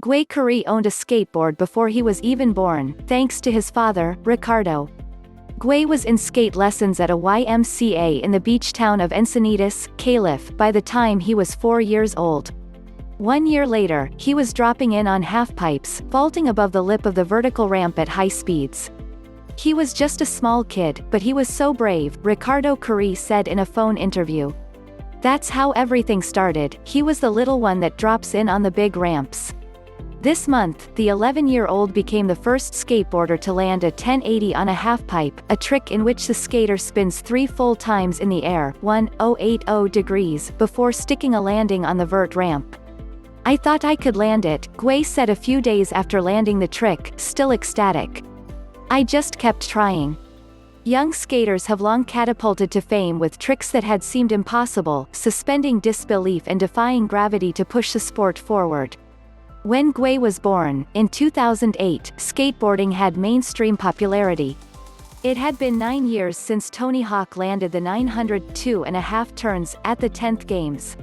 Gui Khury owned a skateboard before he was even born, thanks to his father, Ricardo. Gui was in skate lessons at a YMCA in the beach town of Encinitas, Calif, by the time he was 4 years old. 1 year later, he was dropping in on halfpipes, vaulting above the lip of the vertical ramp at high speeds. He was just a small kid, but he was so brave, Ricardo Khury said in a phone interview. That's how everything started, he was the little one that drops in on the big ramps. This month, the 11-year-old became the first skateboarder to land a 1080 on a halfpipe, a trick in which the skater spins 3 full times in the air, 1,080 degrees, before sticking a landing on the vert ramp. I thought I could land it, Gui said a few days after landing the trick, still ecstatic. I just kept trying. Young skaters have long catapulted to fame with tricks that had seemed impossible, suspending disbelief and defying gravity to push the sport forward. When Gui was born, in 2008, skateboarding had mainstream popularity. It had been 9 years since Tony Hawk landed the 902.5 turns at the 10th Games.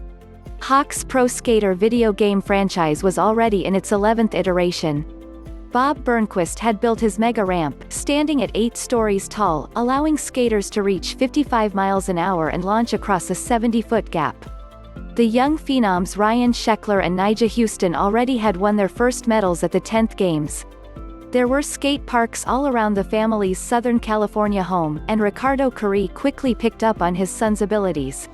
Hawk's Pro Skater video game franchise was already in its 11th iteration. Bob Burnquist had built his mega ramp, standing at 8 stories tall, allowing skaters to reach 55 miles an hour and launch across a 70-foot gap. The young phenoms Ryan Sheckler and Nyjah Huston already had won their first medals at the 10th Games. There were skate parks all around the family's Southern California home, and Ricardo Khury quickly picked up on his son's abilities.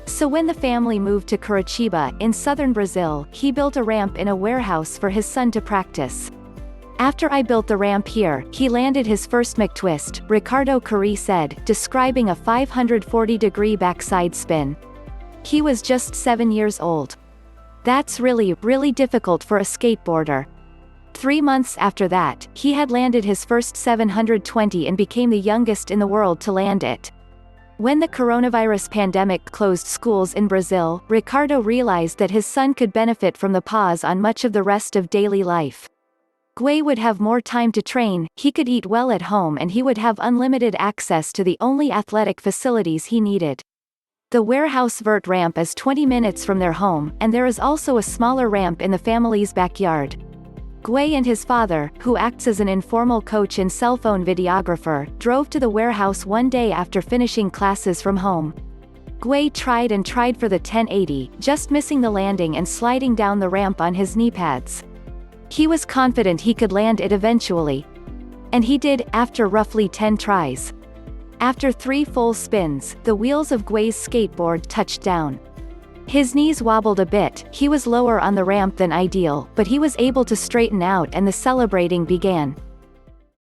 So when the family moved to Curitiba, in southern Brazil, he built a ramp in a warehouse for his son to practice. After I built the ramp here, he landed his first McTwist, Ricardo Khury said, describing a 540-degree backside spin. He was just 7 years old. That's really difficult for a skateboarder. 3 months after that, he had landed his first 720 and became the youngest in the world to land it. When the coronavirus pandemic closed schools in Brazil, Ricardo realized that his son could benefit from the pause on much of the rest of daily life. Gui would have more time to train, he could eat well at home, and he would have unlimited access to the only athletic facilities he needed. The warehouse vert ramp is 20 minutes from their home, and there is also a smaller ramp in the family's backyard. Gui and his father, who acts as an informal coach and cellphone videographer, drove to the warehouse one day after finishing classes from home. Gui tried and tried for the 1080, just missing the landing and sliding down the ramp on his kneepads. He was confident he could land it eventually. And he did, after roughly 10 tries. After 3 full spins, the wheels of Gui's skateboard touched down. His knees wobbled a bit, he was lower on the ramp than ideal, but he was able to straighten out and the celebrating began.